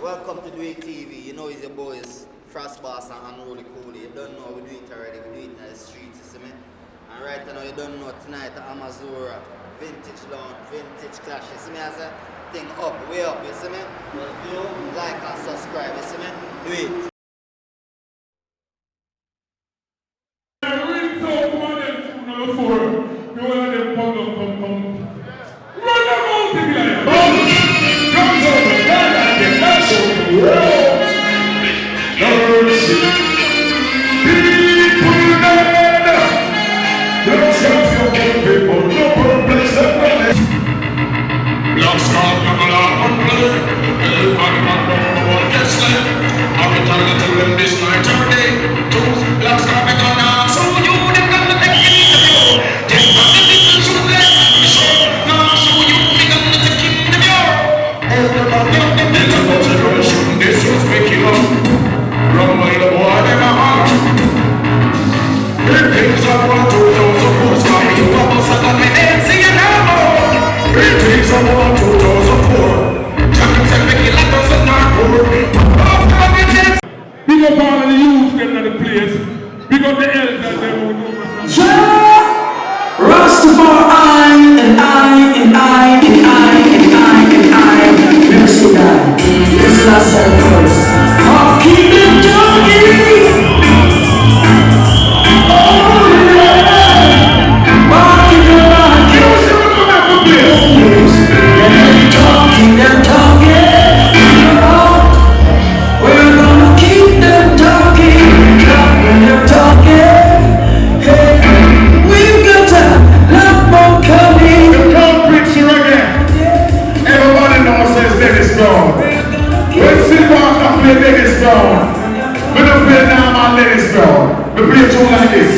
Welcome to Do It TV. You know it's your boys, Frost Boss and Unruly Cooley. You don't know, we do it already, we do it in the streets, you see me? And right now, you don't know, tonight at Amazura, Vintage Lounge, Vintage Clash, you see me? As a thing up, way up, you see me? Well, if you like and subscribe, you see me? Do it. Number 4, you want them come. Run them out to me like comes over, that's over the world. Mercy. People dead. Let's have some people, no purpose of life. Let's talk about unbelief. Everybody want to know what gets left. I'll be telling to them this night or day. Let's talk about now. So you them got to take it. This was making up from my boy in my heart. It takes up 1, 2, 4, coming to bubbles and got my name singing now. It takes up 1, 2, 4. Jumping and making like us and not poor. Big up all of the youth them in the place. Big up the elders and them who know myself. Rastafari and I next to die. This last time first. I'll keep it talking. Oh yeah. Walking around. They're talking. We're gonna keep them talking. When they're talking. Hey, we've got a lot more coming. The culprits are again. Everybody knows says Dennis Brown. When Silver play Dennis Brown, we don't play now my Dennis Brown. We play a tune like this.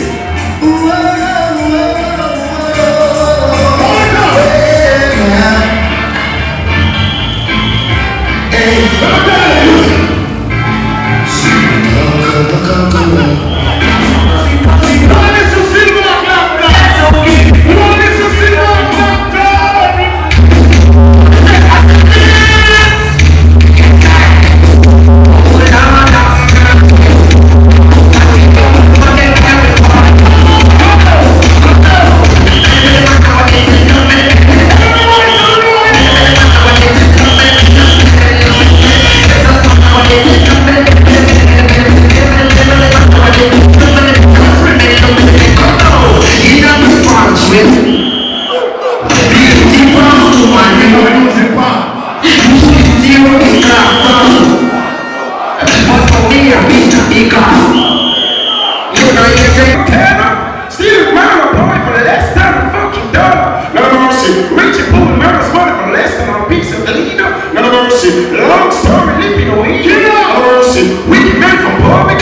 Long story, living away. You know, mercy. We meant for public.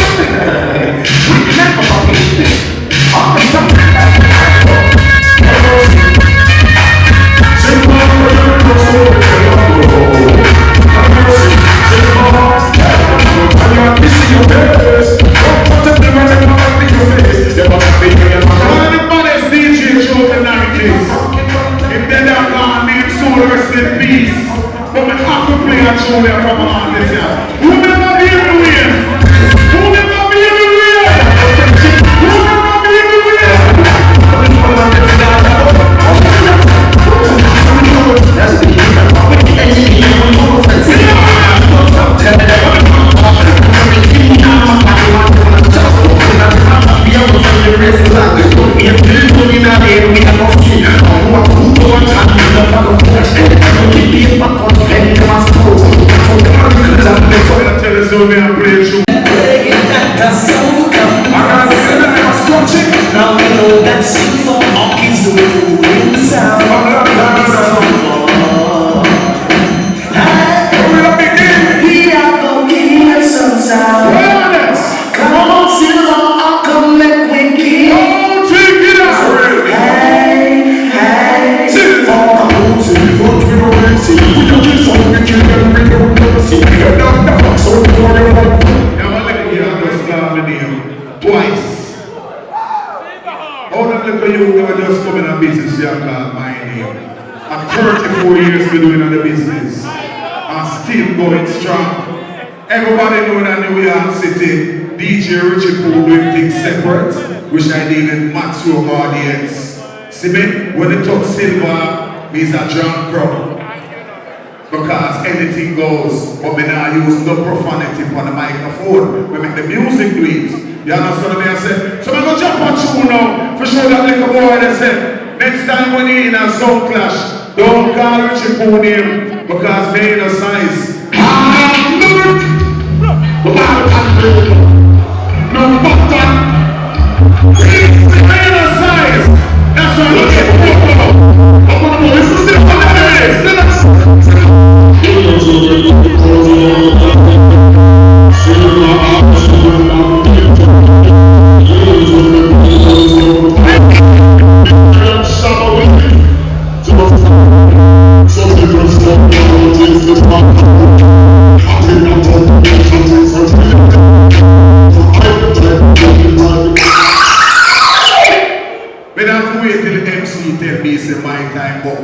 We meant for public. All the stuff. If they're not gone, leave soul rest in peace. But we have to play a show there from on this year. Who never be everywhere? Who never be everywhere? Who never be everywhere? Now we know that Silver Hawk is the ruling sound. We are gonna give some sound. Come on, Silver Hawk, come let me kill. Hey, Silver Hawk, come on, Silver Hawk, we don't see. We don't do something you can bring up. See, we don't know, so we don't know. Now, let me get on this guy with you. little youth never just come in a business here called my name. I'm 34 years been doing the business. I'm still going strong. Everybody know that New York City, DJ Richie Poole doing things separate, which I did in Maxwell audience. See me? When they talk silver, means a John Crow. Because anything goes, but we now use no profanity on the microphone. We make the music do it. You understand what I say? So I'm going to jump on tune now for sure that little boy that said, next time when he in a sound clash, don't call Richie Poole name because they in a size. I'm not without control. No button. He's in a size. That's why I'm looking for. I'm going to listen to what that is. We don't have to wait till the MC tell me it's my time up.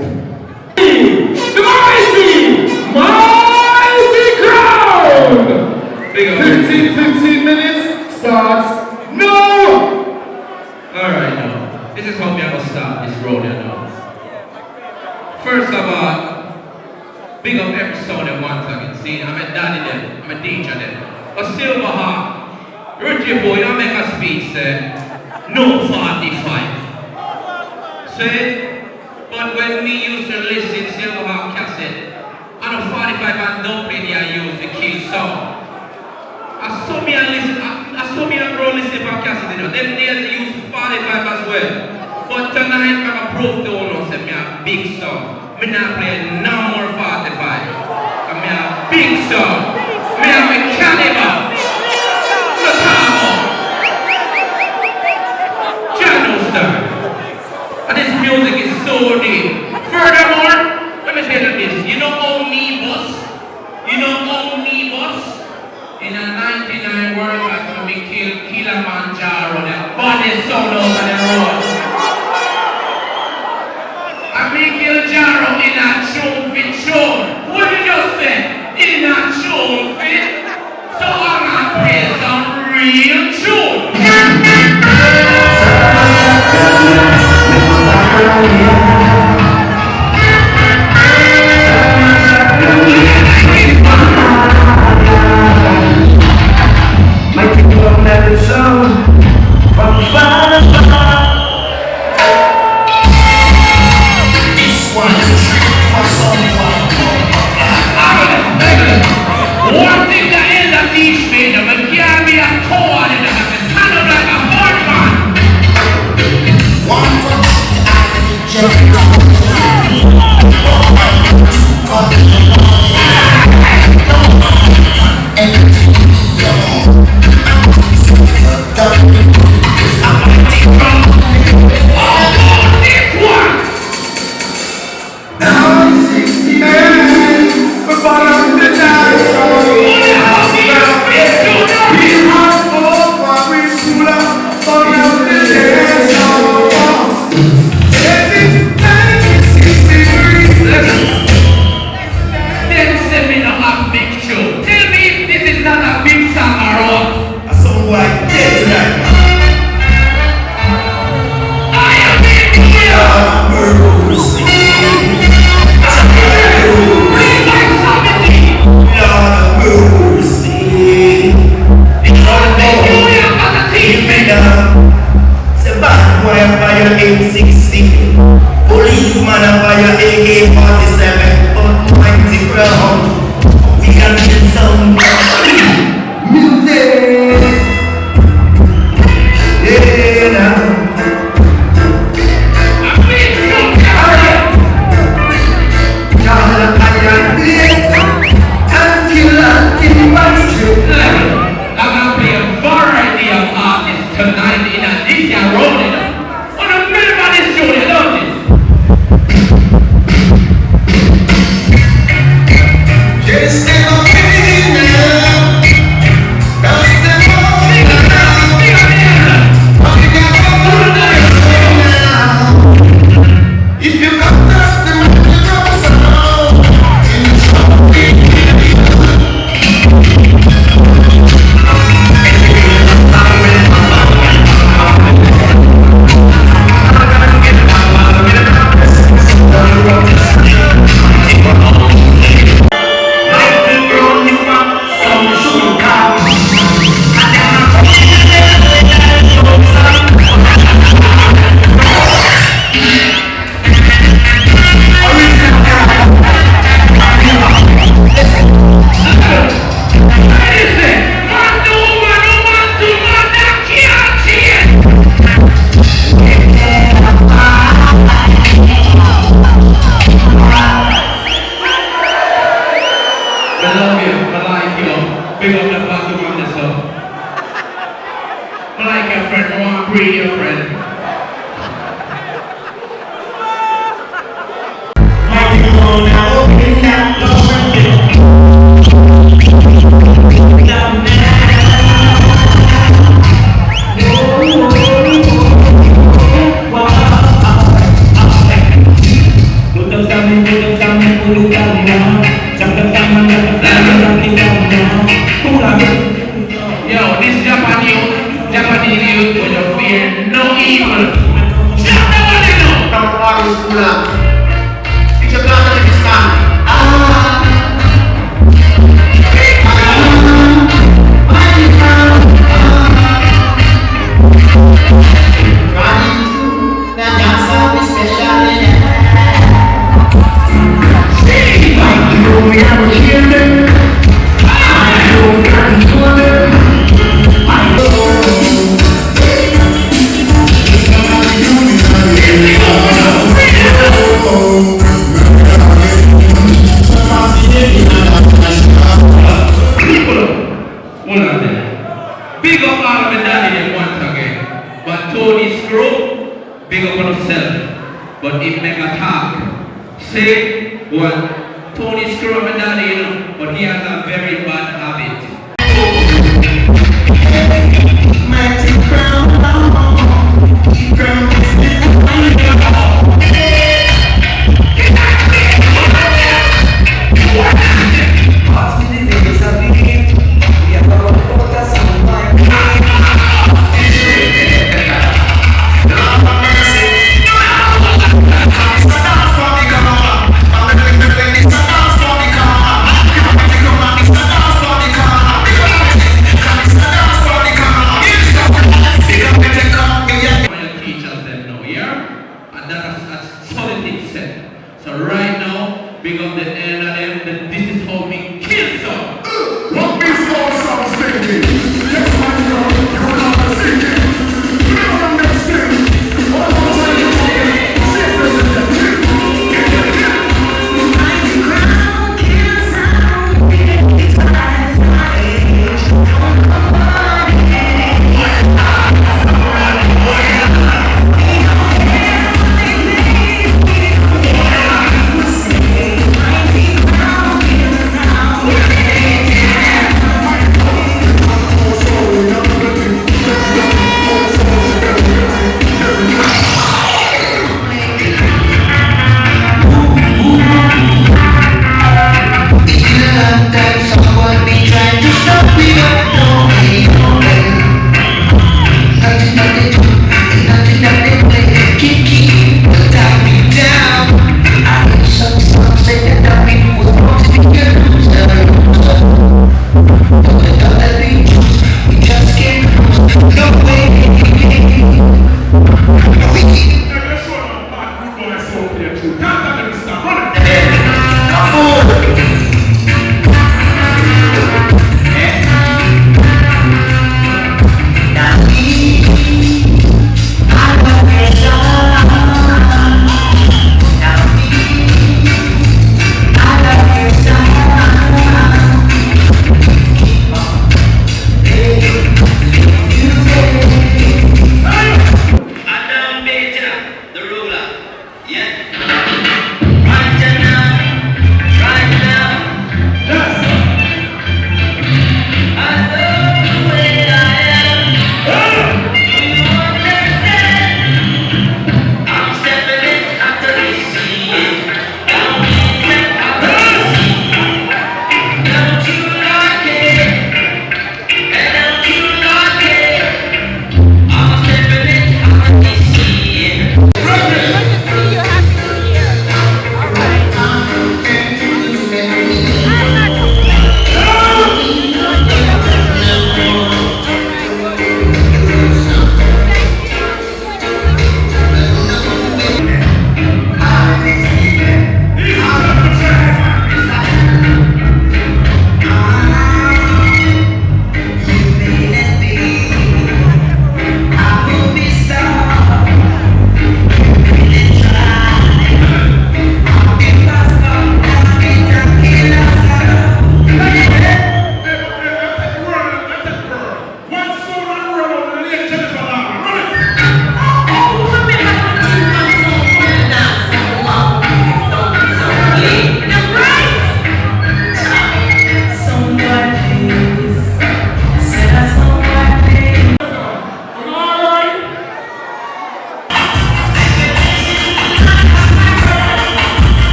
Mighty crowd! 15 minutes starts now! Alright now, this is how me I'm gonna start this road now. First of all, big up every sound at once again. See, I'm a daddy then, I'm a DJ then. But Silverheart, Richie Poole, you don't make a speech say, no 45. See? But when we used to listen to Silverheart cassette, on a 45 and don't play the I use the kill song. I saw me and listen, I saw me and bro listen to cassette, you know. Them days they use 45 as well. But tonight I'm a proof the owner said me a big song. Me not play no more 45. I mean a big song. Me have a caliber. The Tamo. Jano Star. And this music is so deep. Furthermore, let me tell you this. You know Omnibus? You know Omnibus? In a 99 World Cup, we killed Kilimanjaro, the baddest sound over the road. And we killed Jaro in a tune fit tune. What did you say? In a tune fit? So I'm gonna play some real tune. Mighty club that is on from far afar. This one is a trick for someone. One thing that ends up teach me, that we can't be a coward I like your friend, I want to breed your friend. Microphone now, open that door. Yo, this Japanese youth when you fear no evil. Shut the money now! From Paris, Pula. It's a plan of this man. Hold on there. Big up all of the daddy them once again. But Tony Screw, big up on himself. But he make a talk. Say what? Tony Screw my daddy, you know, but he has a very bad habit. Come on,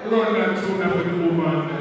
Run that tune up for the woman.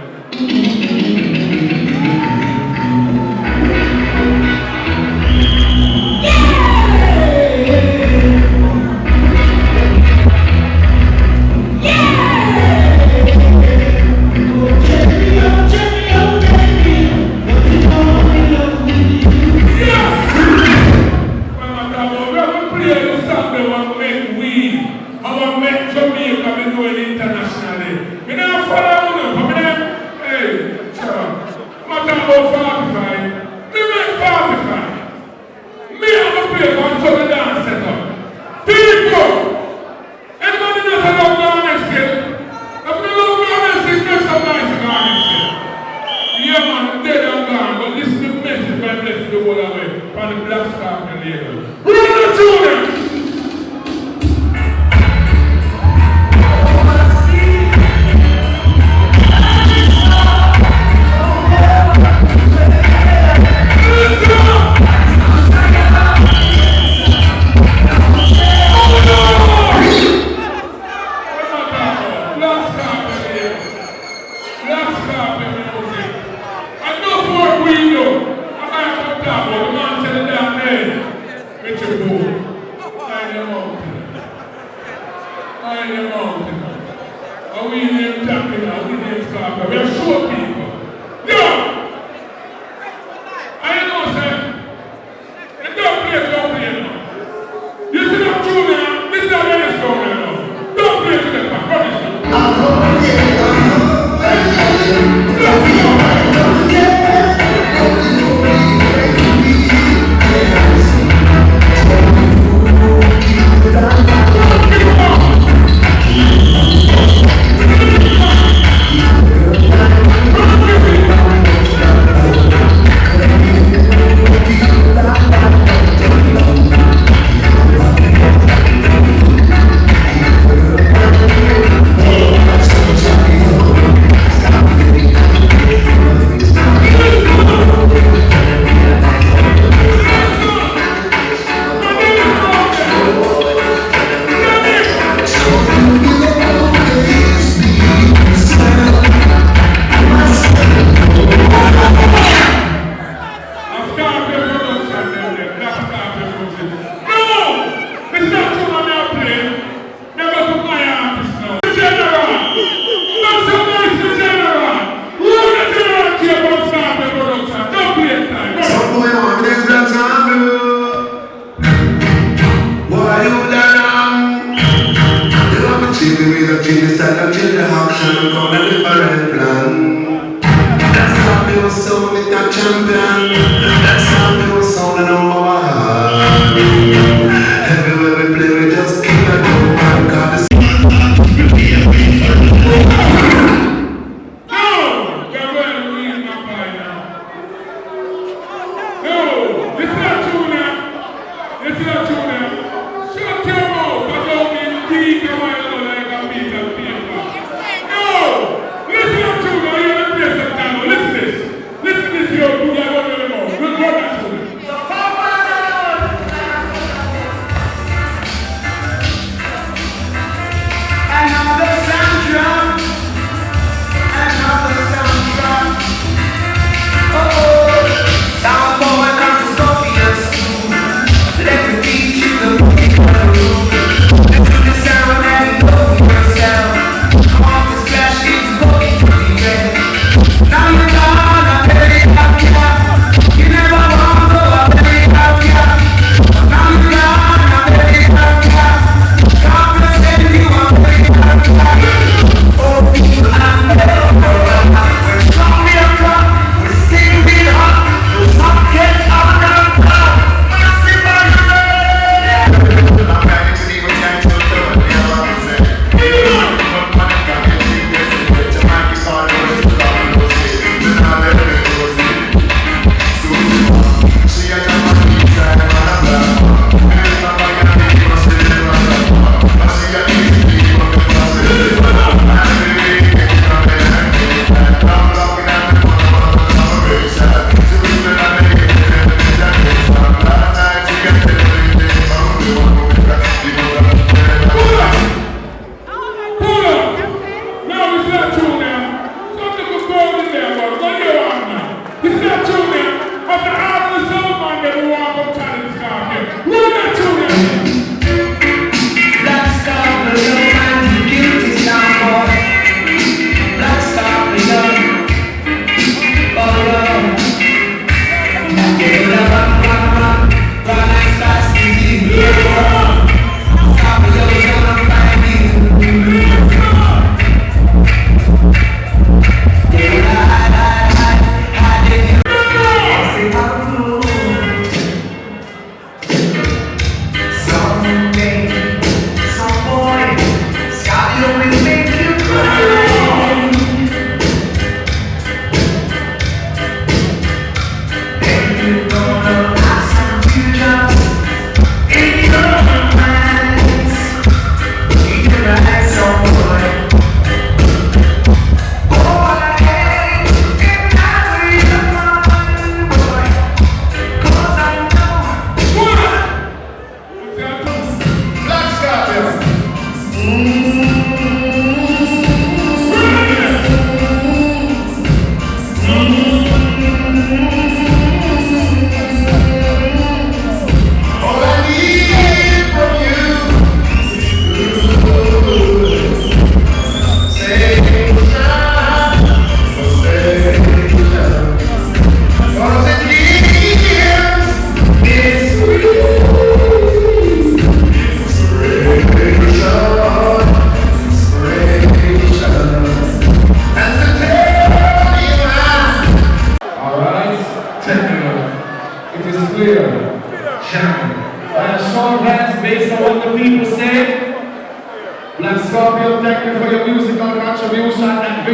Listen to this, yo,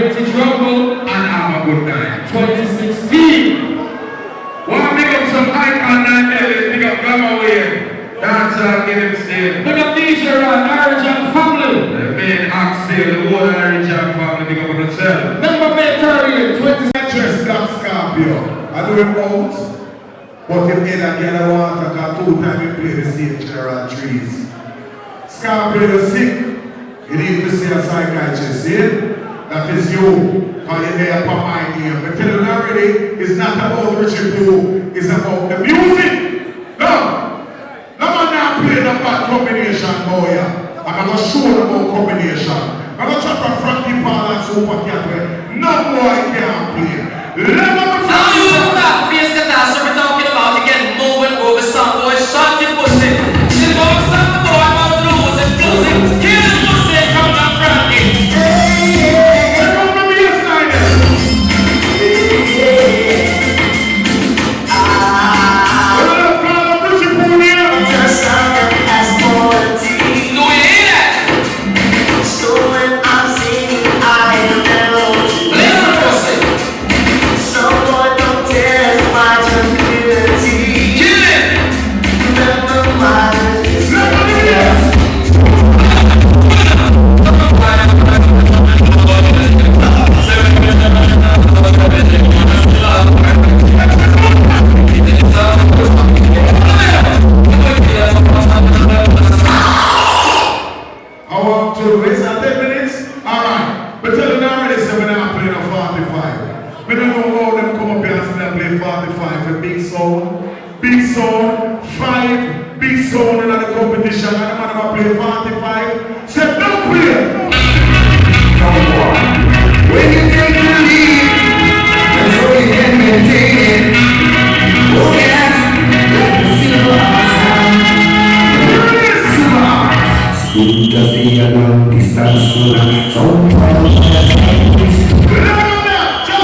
Vintage Rumble, and have a good time. 2016. Want to pick up some icon and pick up Gamma Wave. Dancer, give him still. Pick up DJ Ron, Arijan family. The main Axel, the whole Arijan family, pick up themselves. Member Mentorian, 2016. Just got Scorpio. I do him out. But if again I want to go 2 times we play the same general trees. Scorpio is sick. You need to see a psychiatrist, see? That is you. Because you're there for my name. But tell you already, it's not about Richard Blue, it's about the music. No. No man now play the bad combination, boy. I'm going to show them about combination. I'm going to try to Frankie Paul and Super Cat. No boy can't play. Let me Face catastrophe we're talking about again, moving over some boy, shot your pussy. She's going to stop the boy, I'm out to lose it, lose it. Kill the pussy, come down Frankie.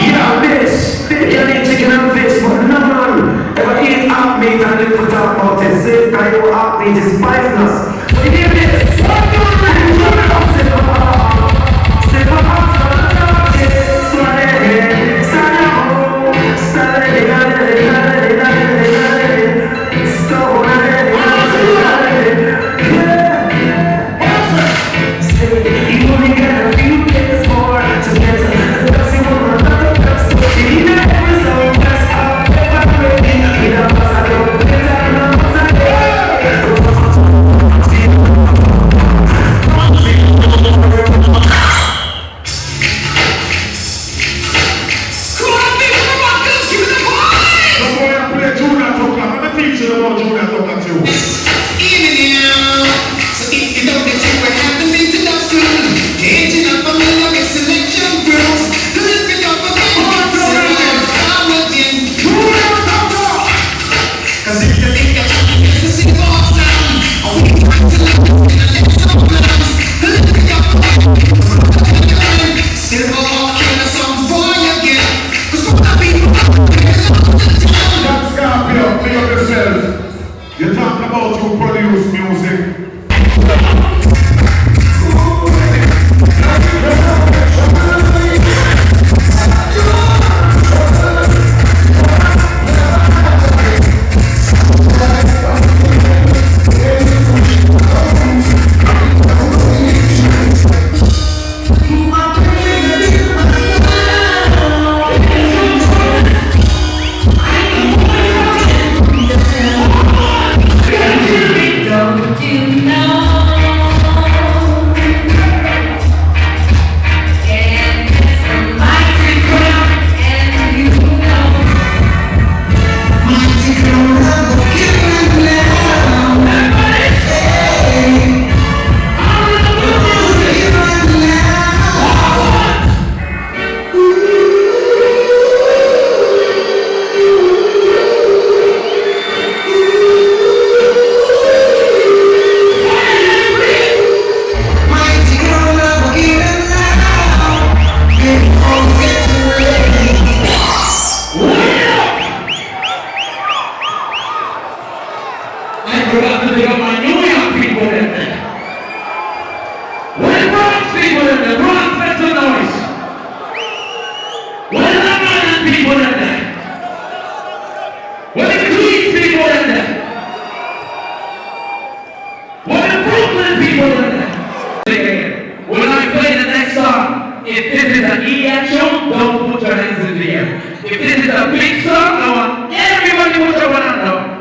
Yeah, this, you need to get on Facebook, no man. Ever eat up meat and live for reaction, don't put your hands in the air. If this is a big song, I want everybody to put your one hand up.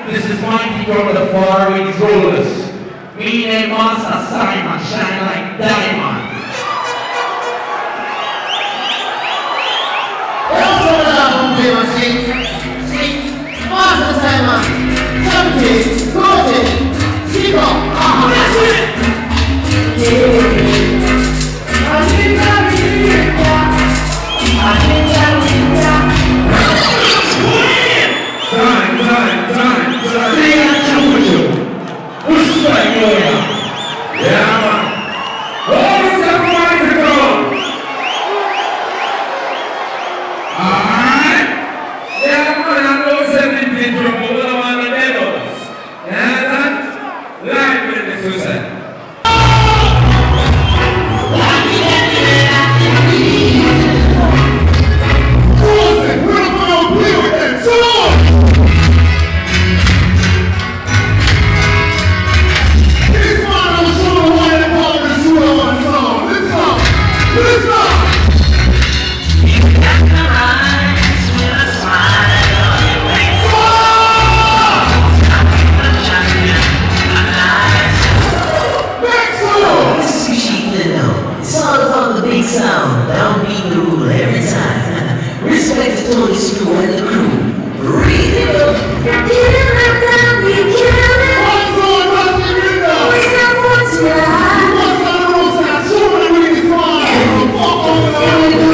This is Mighty Girl with the Faraway Rollers. Me and Master Simon shine like diamond. Master Simon, something, go speak up, sound, downbeat the rule every time. Respect to Tony Screw and the crew. Read it up. What's